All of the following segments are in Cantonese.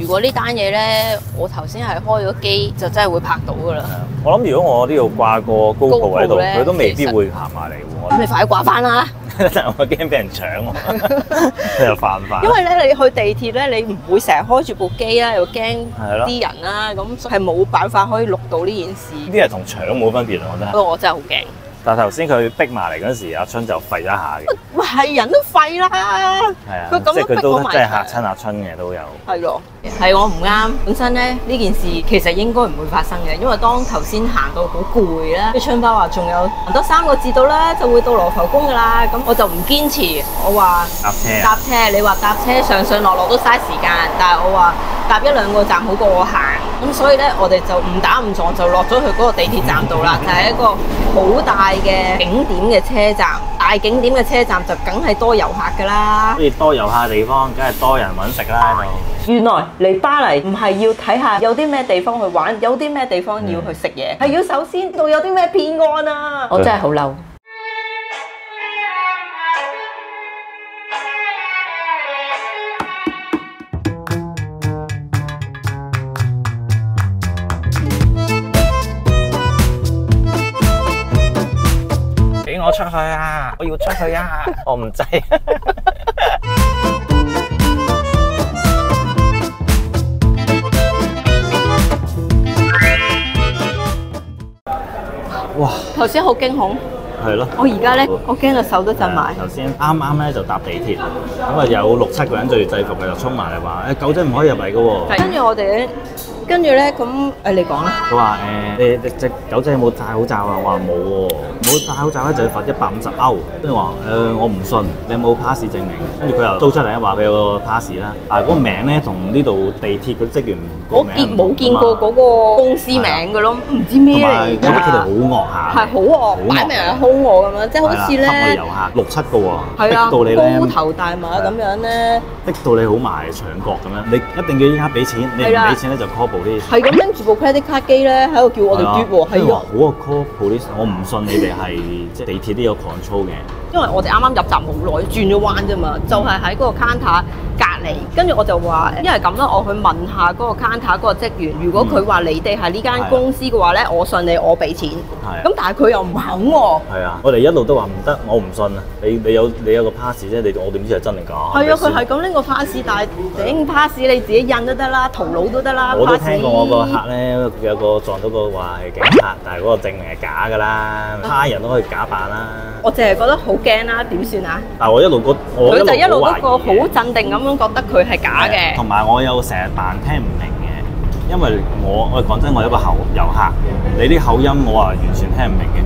如果呢單嘢咧，我頭先係開咗機，就真係會拍到噶啦。我諗如果我呢度掛個GoPro喺度，佢都未必會行埋嚟喎。咁你快啲掛翻啦！我驚俾人搶喎，佢又犯法。因為咧，你去地鐵咧，你唔會成日開住部機啦，又驚啲人啦，咁係冇辦法可以錄到呢件事。呢啲係同搶冇分別啊！我覺得。不過我真係好驚。但係頭先佢逼埋嚟嗰時，阿春就吠咗一下嘅。喂，係人都吠啦。係啊，佢咁樣逼我埋。真係嚇親阿春嘅都有。係咯，係我唔啱。本身咧呢件事其實應該唔會發生嘅，因為當頭先行到好攰啦，啲春花話仲有行多3個字到啦，就會到羅浮宮噶啦。咁我就唔堅持，我話搭車。你話搭車上上落落都嘥時間，但係我話搭1、2個站好過我行。咁所以咧，我哋就誤打誤撞就落咗去嗰個地鐵站度啦，就係一個好大嘅景點嘅車站。大景點嘅車站就梗係多遊客㗎啦。好似多遊客嘅地方，梗係多人揾食啦喺度。原來嚟巴黎唔係要睇下有啲咩地方去玩，有啲咩地方要去食嘢，係要首先到有啲咩騙案啊！我真係好嬲。俾我出去啊！我要出去啊！我唔制。哇！頭先好驚恐。係咯。我而家咧，我驚到手都震埋。頭先啱咧就搭地鐵，咁啊有6、7個人着住制服嘅就衝埋嚟話：狗仔唔可以入嚟嘅喎。跟住我哋咧。跟住咧，咁你講啦。佢話你隻狗仔有冇戴口罩啊？我話冇喎，冇戴口罩咧就要罰150歐。跟住話我唔信，你有冇 pass 證明？跟住佢又租出嚟話佢有個 pass 啦，但係嗰個名咧同呢度地鐵嗰啲職員個名冇見過嗰個公司名嘅咯，唔知咩嚟㗎。同埋佢哋好惡下，係好惡，擺明係兇我咁樣，即係好似咧，黑我遊客6、7個喎，逼到你咧高頭大馬咁樣咧，逼到你好埋牆角咁樣，你一定要依家俾錢，你唔俾錢咧就 call police。係咁拎住部 credit card 機咧，喺度叫我哋嘟喎，係啊，好啊 call police，我唔信你哋係即係地鐵都有 control 嘅。因為我哋啱啱入閘冇耐，轉咗彎啫嘛，就係喺嗰個 counter 隔離，跟住我就話，因為咁啦，我去問下嗰個 counter 嗰個職員，如果佢話你哋係呢間公司嘅話咧，我信你，我俾錢。係。咁但係佢又唔肯喎。係啊，我哋一路都話唔得，我唔信啊！你有個 pass 啫，我點知係真定假？係啊，佢係咁拎個 pass，但係整 pass 你自己印都得啦，塗腦都得啦。我都聽過我個客咧，有個撞到個話係警察，但係嗰個證明係假㗎啦，他人都可以假扮啦。我淨係覺得好驚啦，點算啊？但係我一路佢就一路都個好鎮定咁樣覺得佢係假嘅。同埋我有成日扮聽唔明嘅，因為我講真，我係一個遊客，你啲口音我話完全聽唔明嘅。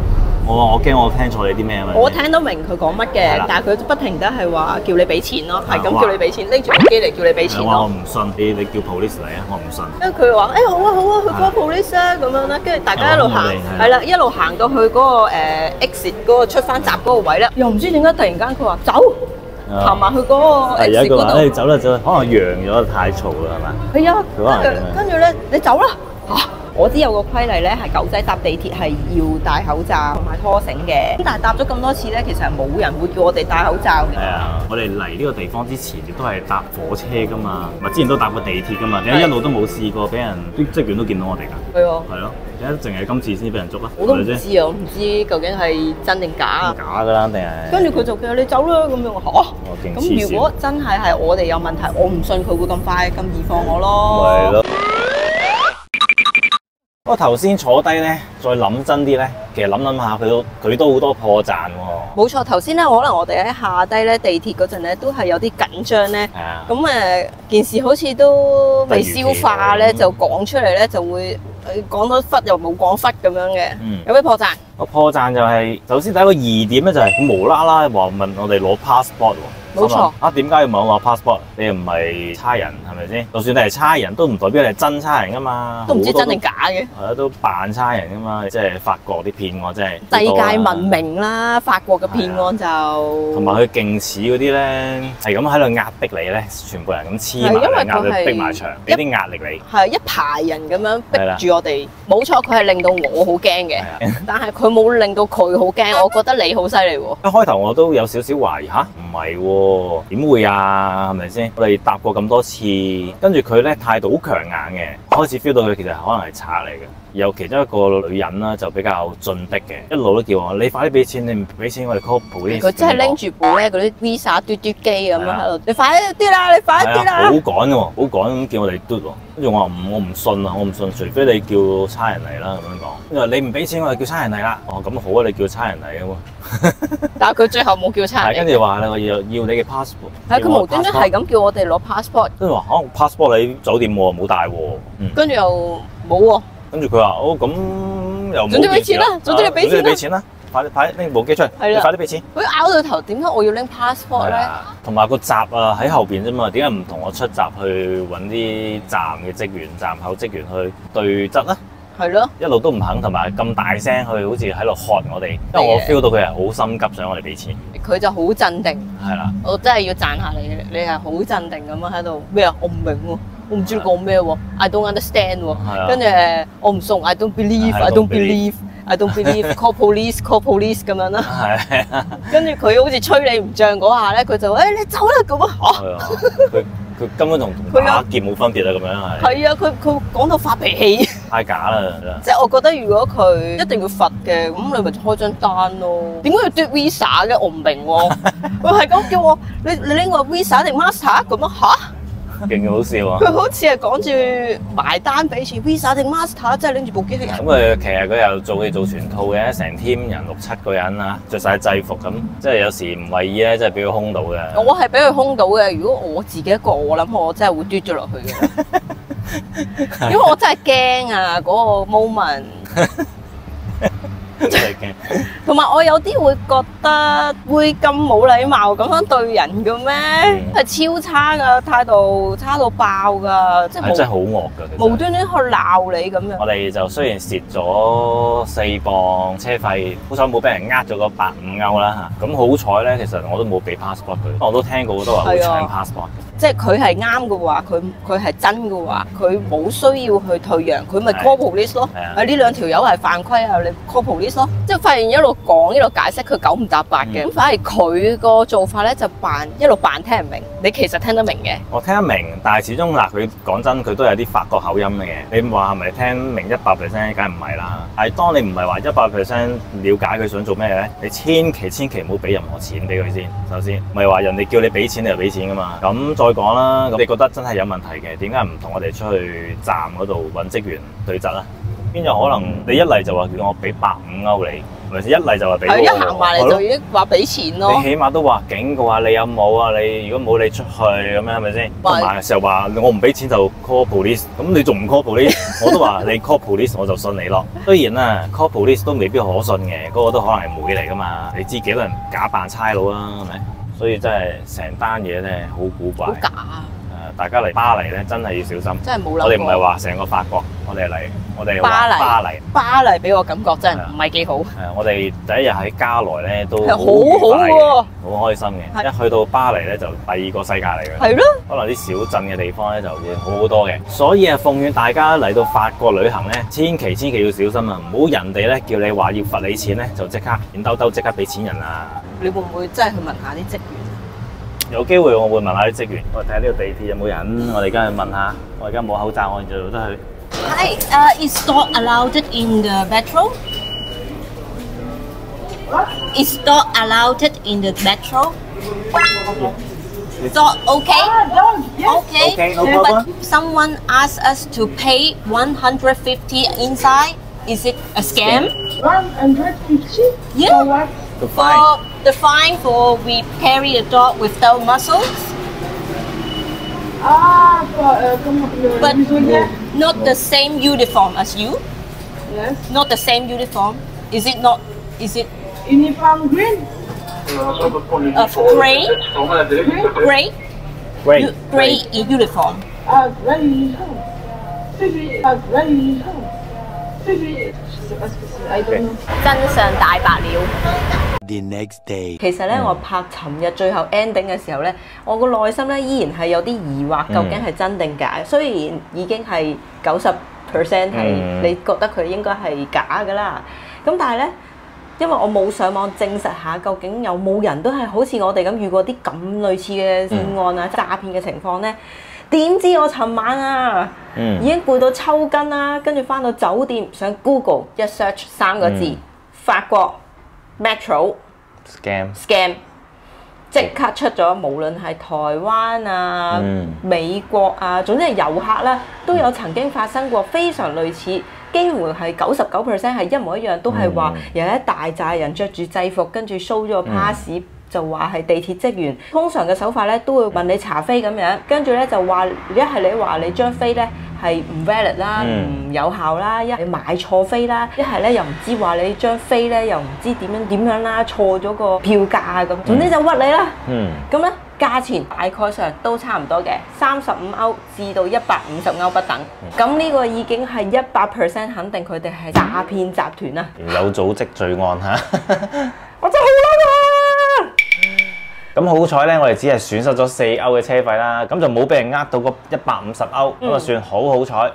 我驚我聽錯你啲咩啊嘛！我聽到明佢講乜嘅，但係佢不停都係話叫你俾錢咯，係咁叫你俾錢，拎住部機嚟叫你俾錢咯。我唔信你叫 police 嚟啊！我唔信。跟住佢話：好啊好啊，去 call police 啊咁樣啦。跟住大家一路行，係啦，一路行到去嗰個exit 嗰個出翻閘嗰個位咧，又唔知點解突然間佢話走，行埋去嗰個 exit 嗰度。你走啦走啦，可能揚咗太嘈啦係嘛？係啊，跟住咧你走啦嚇！我知有個規例咧，係狗仔搭地鐵係要戴口罩同埋拖繩嘅。咁但係搭咗咁多次咧，其實係冇人會叫我哋戴口罩嘅。係啊，我哋嚟呢個地方之前亦都係搭火車噶嘛，咪之前都搭過地鐵噶嘛，點解一路都冇試過俾人啲職員都見到我哋㗎？係喎。係咯，點解淨係今次先俾人捉啊？我都唔知啊，我唔知究竟係真定假。假㗎啦，定係？跟住佢就叫你走啦，咁樣我嚇。咁如果真係我哋有問題，我唔信佢會咁快咁易放我咯。係咯。不過頭先坐低咧，再諗真啲咧，其實諗下佢都好多破綻喎。冇錯，頭先咧可能我哋喺下低咧地鐵嗰陣咧都係有啲緊張咧。係啊。咁件事好似都未消化咧，就講出嚟咧就會講到忽又冇講忽咁樣嘅。有咩破綻？個破綻就係首先第一個疑點咧就係佢無啦啦話問我哋攞 passport 喎。冇錯啊！點解要問我 passport？ 你又唔係差人係咪先？就算你係差人都唔代表你係真差人噶嘛，都唔知真定假嘅。係啊，都扮差人噶嘛，即係法國啲騙案真係世界聞名啦，法國嘅騙案就同埋佢勁似嗰啲咧，係咁喺度壓迫你咧，全部人咁黐埋壓你逼埋牆，俾啲壓力你。係一排人咁樣逼住我哋，冇錯，佢係令到我好驚嘅，但係佢冇令到佢好驚，我覺得你好犀利喎。一開頭我都有少少懷疑吓，唔係喎。喎，點會啊？係咪先？我哋搭過咁多次，跟住佢咧態度好強硬嘅，開始 feel 到佢其實可能係賊嚟嘅。有其中一個女人啦，就比較進逼嘅，一路都叫我你快啲俾錢，你唔俾錢我哋 call police。佢真係拎住部咧嗰啲 Visa 嘟嘟機咁樣喺度，你快啲啦，你快啲啦！好趕嘅喎，好趕咁叫我哋嘟喎。跟住我話我唔信啊，我唔信，除非你叫差人嚟啦咁樣講。因為你唔俾錢，我就叫差人嚟啦。哦，咁好啊，你叫差人嚟嘅喎。但係佢最後冇叫差人嚟。跟住話咧，我要你嘅 passport。係佢無端端係咁叫我哋攞 passport。跟住話passport 你酒店喎，冇帶喎。跟住又冇喎。跟住佢話咁又冇。總之俾錢啦，總之你俾錢啦。總之你俾錢啦。快拎部機出嚟，你快啲俾錢。佢拗到頭，點解我要拎 passport 咧？同埋個閘啊喺後邊啫嘛，點解唔同我出閘去揾啲站嘅職員、站口職員去對質咧？係咯，一路都唔肯，同埋咁大聲去，好似喺度喝我哋，因為我 feel 到佢係好心急想我哋俾錢。佢就好鎮定，係啦，我真係要讚下你，你係好鎮定咁樣喺度咩啊？我唔明喎，我唔知你講咩喎 ，I don't understand 喎，跟住我唔送 ，I don't believe，I don't believe。I don't believe call police，call police 咁樣啦。係。跟住佢好似吹你唔脹嗰下咧，佢就你走啦咁啊！係啊，佢根本同打劫冇分別啊，咁樣係。係啊，佢講到發脾氣。太假啦！即係我覺得如果佢一定要罰嘅，咁你咪開張單咯。點解要嘟 Visa 嘅？我唔明喎。佢係咁叫我，你拎個 Visa 定 Master 咁啊嚇？勁好笑啊！佢好似係講住埋單俾錢 Visa 定 Master， 即係拎住部機器人。咁其實佢又做戲做全套嘅，成 team 人6、7個人啊，着晒制服咁，即係有時唔為意咧，真係俾佢兇到嘅。我係俾佢兇到嘅。如果我自己一個，我諗我真係會嘟咗落去嘅，因為我真係驚啊嗰個 moment。真係驚，同埋我有啲會覺得會咁冇禮貌咁樣對人嘅咩？係超差噶，態度差到爆噶，即係真係好惡噶，無端端去鬧你咁樣。我哋就雖然蝕咗4磅車費，好彩冇俾人呃咗個150歐啦嚇。咁好彩咧，其實我都冇俾 passport 佢，我都聽過好多人會搶 passport。即係佢係啱嘅話，佢係真嘅話，佢冇需要去退讓，佢咪 call police 咯。呢兩條友係犯規啊，你 call police 咯。即係發現一路講一路解釋，佢9唔搭8嘅。咁反而佢個做法咧就一路扮聽唔明，你其實聽得明嘅。我聽得明，但係始終嗱，佢講真，佢都有啲法國口音嘅。你話係咪聽明100%？梗係唔係啦。但係當你唔係話100%了解佢想做咩咧，你千祈唔好俾任何錢俾佢先。首先，唔係話人哋叫你俾錢你就俾錢噶嘛。咁再講啦，咁你覺得真係有問題嘅，點解唔同我哋出去站嗰度揾職員對質啊？邊有可能你一嚟就話叫我俾150歐你，係咪先？一嚟就話俾我，一行埋嚟就已經話俾錢咯。你起碼都話警告下你有冇啊？你如果冇你出去咁樣係咪先？同埋成日話我唔俾錢就 call police， 咁你仲唔 call police？ 我都話你 call police 我就信你咯。雖然啊 call police 都未必可信嘅，嗰個都可能係妹嚟噶嘛。你知幾多人假扮差佬啦，係咪？所以真係成單嘢咧好古怪。好假啊！大家嚟巴黎咧，真係要小心。真係冇諗過。我哋唔係話成個法國，我哋係巴黎。巴黎俾我感覺真係唔係幾好。我哋第一日喺加來咧都好好喎，好開心嘅。一去到巴黎咧就第二個世界嚟嘅。係咯。可能啲小鎮嘅地方咧就會好好多嘅。所以奉勸大家嚟到法國旅行咧，千祈要小心啊！唔好人哋咧叫你話要罰你錢咧，就即刻現兜兜即刻俾錢人啊！你會唔會真係去問下啲職員？有機會我會問下啲職員，我睇下呢個地鐵有冇人，我哋而家去問下。我而家冇口罩，我就得去。Hi, is dog allowed in the metro? Is dog allowed in the metro? Dog okay? Okay. No problem. But someone asked us to pay 150 inside. Is it a scam? 150? Yeah. For what? For the fine for we carry a dog without muscles. But not the same uniform as you. Yes. Not the same uniform. Is it not? Is it? Uniform green. Gray. Gray. Gray. Gray uniform. Gray uniform. Gray uniform. I don't know. 真相大白了。The next day， 其實咧，我拍尋日最後 ending 嘅時候咧，我個內心咧依然係有啲疑惑，究竟係真定假？雖然已經係90% 係你覺得佢應該係假㗎啦，咁但係咧，因為我冇上網證實下究竟有冇人都係好似我哋咁遇過啲咁類似嘅騙案啊、詐騙嘅情況呢？點知我尋晚啊，已經攰到抽筋啦，跟住返到酒店上 Google 一 search 3個字，法國 Metro scam。即刻出咗，無論係台灣啊、美國啊，總之係遊客啦，都有曾經發生過非常類似，幾乎係99%係一模一樣，都係話有一大紮人着住制服，跟住 show 咗個 pass，就話係地鐵職員。通常嘅手法咧都會問你查飛咁樣，跟住咧就話一係你話你張飛咧係唔 valid 啦，唔有效啦，一係你買錯飛啦，一係咧又唔知話你張飛咧又唔知點樣啦，錯咗個票價啊咁，總之就屈你啦。咁咧價錢大概上都差唔多嘅，35歐至到150歐不等。咁呢個已經係100% 肯定佢哋係詐騙集團啦，有組織罪案嚇。我真係好嬲啊！咁好彩咧，我哋只係損失咗4歐嘅車費啦，咁就冇俾人呃到個150歐，咁啊算好彩。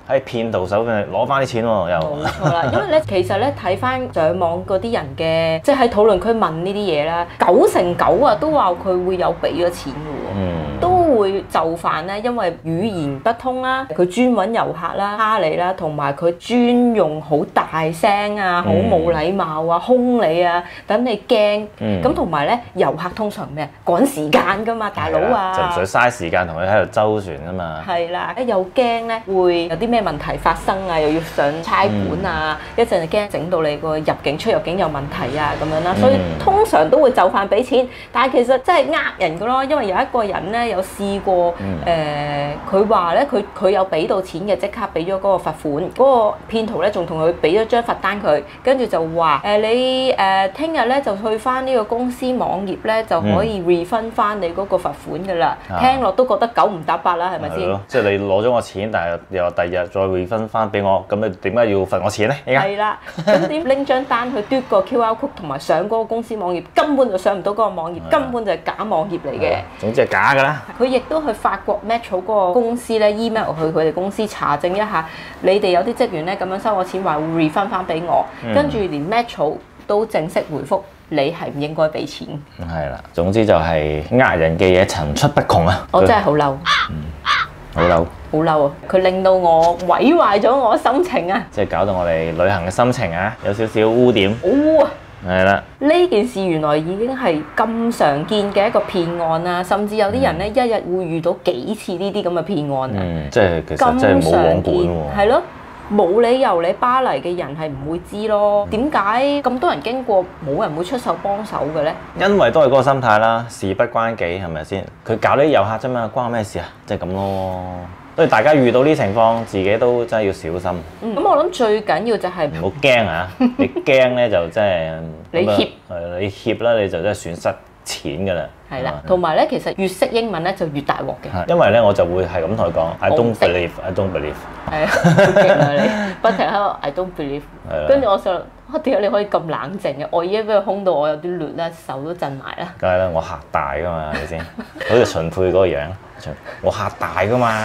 喺騙徒手上攞翻啲錢喎，又冇錯啦。因為咧，其實咧睇翻上網嗰啲人嘅，即係喺討論區問呢啲嘢啦，9成9啊都話佢會有俾咗錢嘅喎，都會就範咧，因為語言不通啦，佢專揾遊客啦、蝦你啦，同埋佢專用好大聲啊、好冇禮貌啊、兇你啊，等你驚。咁同埋咧，遊客通常咩趕時間㗎嘛，大佬啊，就唔想嘥時間同佢喺度周旋㗎嘛。係啦，又驚咧會有啲咩問題發生啊，又要上差館啊，一陣就驚整到你個入境出入境有問題啊咁樣啦，所以通常都會就範俾錢，但係其實真係呃人㗎咯，因為有一個人咧有試過佢話咧佢有俾到錢嘅，即刻俾咗嗰個罰款，嗰個騙徒咧仲同佢俾咗張罰單佢，跟住就話你聽日咧就去翻呢個公司網頁咧就可以 refund 翻你嗰個罰款㗎啦，聽落都覺得9唔搭8啦，係咪先？即係你攞咗我錢，但係又第二日再匯分翻俾我，咁你點解要罰我錢咧？係啦，咁點拎張單去嘟個 QR code 同埋上嗰個公司網頁，根本就上唔到嗰個網頁，根本就係假網頁嚟嘅。總之係假㗎啦。佢亦都去法國 Metro 嗰個公司咧 email 去佢哋公司查證一下，你哋有啲職員咧咁樣收我錢，話會 refund 翻俾我，跟住連 Metro 都正式回覆你係唔應該俾錢。係啦，總之就係呃人嘅嘢層出不窮啊！我真係好嬲。好嬲，好嬲啊！佢令到我毀壞咗我心情啊！即係搞到我哋旅行嘅心情啊，有少少污點。係啦，呢件事原來已經係咁常見嘅一個騙案啦，甚至有啲人咧一日會遇到幾次呢啲咁嘅騙案啊！即係其實真係冇網管喎。係咯，冇理由你巴黎嘅人係唔會知咯。點解咁多人經過冇人會出手幫手嘅咧？因為都係嗰個心態啦，事不關己係咪先？佢搞呢啲遊客啫嘛，關我咩事啊？即係咁咯。所以大家遇到呢啲情況，自己都真係要小心。咁我諗最緊要就係唔好驚啊！你驚咧就真係你怯，你怯啦，你就真係損失錢㗎啦。係啦，同埋咧，其實越識英文咧就越大鑊嘅。因為咧我就會係咁同佢講 ，I don't believe，I don't believe。係啊，好勁啊你，不停喺度 I don't believe。跟住我想，點解你可以咁冷靜嘅？我已經俾佢兇到我有啲亂啦，手都震埋啦。梗係啦，我嚇大㗎嘛，係咪先？好似秦沛嗰個樣，我嚇大㗎嘛。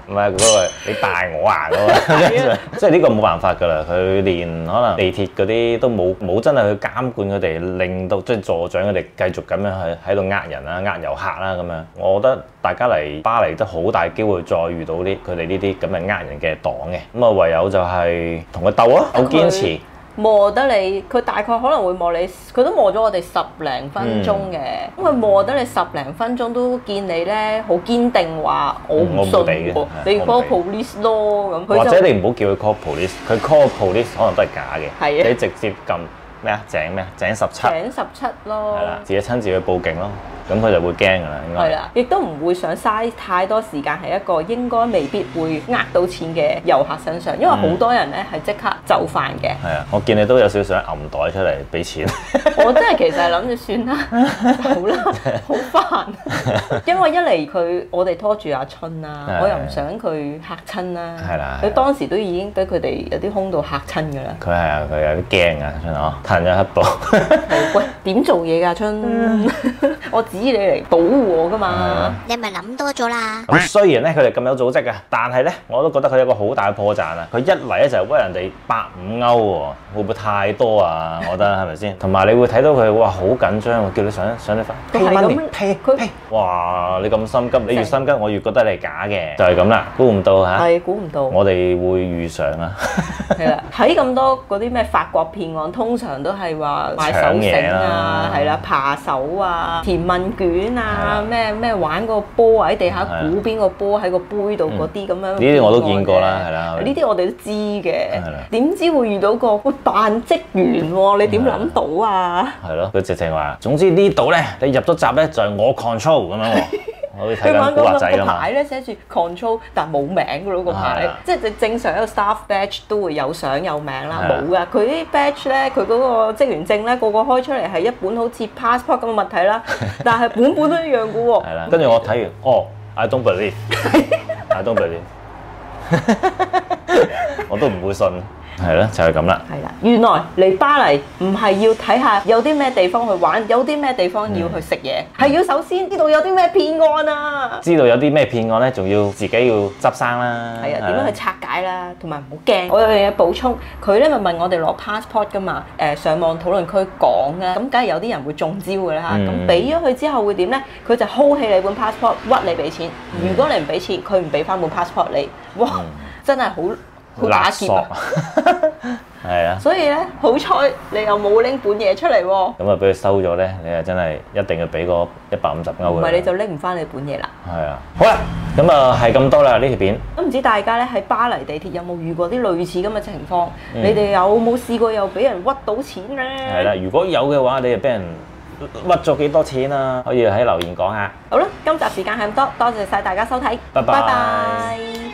唔係嗰個你大我啊嗰個，即係呢個冇辦法㗎啦。佢連可能地鐵嗰啲都冇真係去監管佢哋，令到即係助長佢哋繼續咁樣喺度呃人啦、呃遊客啦咁樣。我覺得大家嚟巴黎都好大機會再遇到佢哋呢啲咁嘅呃人嘅黨嘅。咁啊唯有就係同佢鬥啊，好堅持。磨得你，佢大概可能會磨你，佢都磨咗我哋10零分鐘嘅。咁佢磨得你10零分鐘都見你咧，好堅定話我唔信喎，你 call police 咯咁。或者你唔好叫佢 call police，佢 call police 可能都係假嘅。係啊，你直接撳咩啊？井17咯。係啦，自己親自去報警咯。咁佢就會驚㗎啦，應該係啦，亦都唔會想嘥太多時間喺一個應該未必會呃到錢嘅遊客身上，因為好多人咧係即刻就範嘅。係啊，我見你都有少少揞袋出嚟俾錢。我真係其實係諗住算啦，好啦，好煩。因為一嚟我哋拖住阿春啦，我又唔想佢嚇親啦。係啦，佢當時都已經俾佢哋有啲兇到嚇親㗎啦。佢係啊，佢有啲驚啊，春哦，褪咗一步。喂，點做嘢㗎春？我只你嚟保護我㗎嘛。你咪諗多咗啦。咁雖然咧佢哋咁有組織嘅，但係咧我都覺得佢有個好大嘅破綻啊！佢一嚟咧就係屈人哋150歐喎，會唔會太多啊？我覺得係咪先？同埋你會睇到佢哇好緊張喎，叫你上啲翻佢係咁呸！哇！你咁心急，你越心急，我越覺得你係假嘅，就係咁啦。估唔到嚇，係估唔到，我哋會遇上啊。係啦，睇咁多嗰啲咩法國騙案，通常都係話賣手繩啊，係啦，扒手啊，填問卷啊，咩玩個波喺地下估邊個波喺個杯度嗰啲咁樣。呢啲我都見過啦，係啦。呢啲我哋都知嘅，點知會遇到個會扮職員喎？你點諗到啊？係咯，佢直情話，總之呢度咧，你入咗閘咧就係我 control 咁樣喎。我哋睇緊古惑仔㗎嘛。個牌咧寫住 control，但冇名㗎咯個牌，即係正常一個 staff badge 都會有相有名啦，冇㗎。佢啲 badge 咧，佢嗰個職員證咧，個個開出嚟係一本好似 passport 咁嘅物體啦，但係本都一樣㗎喎。係啦，跟住我睇完，I don't believe，I don't believe，我都唔會信。係咯，就係咁啦。係啦，原來嚟巴黎唔係要睇下有啲咩地方去玩，有啲咩地方要去食嘢，係要首先知道有啲咩騙案啊！知道有啲咩騙案咧，仲要自己要執生啦。係啊，點樣去拆解啦，同埋唔好驚。我有樣嘢補充，佢咧咪問我哋攞 passport 噶嘛？上網討論區講啊，咁梗係有啲人會中招㗎啦嚇。咁俾咗佢之後會點咧？佢就 hold 起你本 passport，屈你俾錢。如果你唔俾錢，佢唔俾翻本 passport 你。哇！真係好打劫啊！係啊，所以咧好彩你又冇拎本嘢出嚟喎。咁啊，俾佢收咗咧，你啊真係一定要俾個150歐。唔係你就拎唔翻你本嘢啦。係啊，好啦，咁啊係咁多啦呢條片。都唔知大家咧喺巴黎地鐵有冇遇過啲類似咁嘅情況？你哋有冇試過又俾人屈到錢咧？係啦，如果有嘅話，你又俾人屈咗幾多錢啊？可以喺留言講下。好啦，今集時間係咁多，多謝晒大家收睇，拜拜。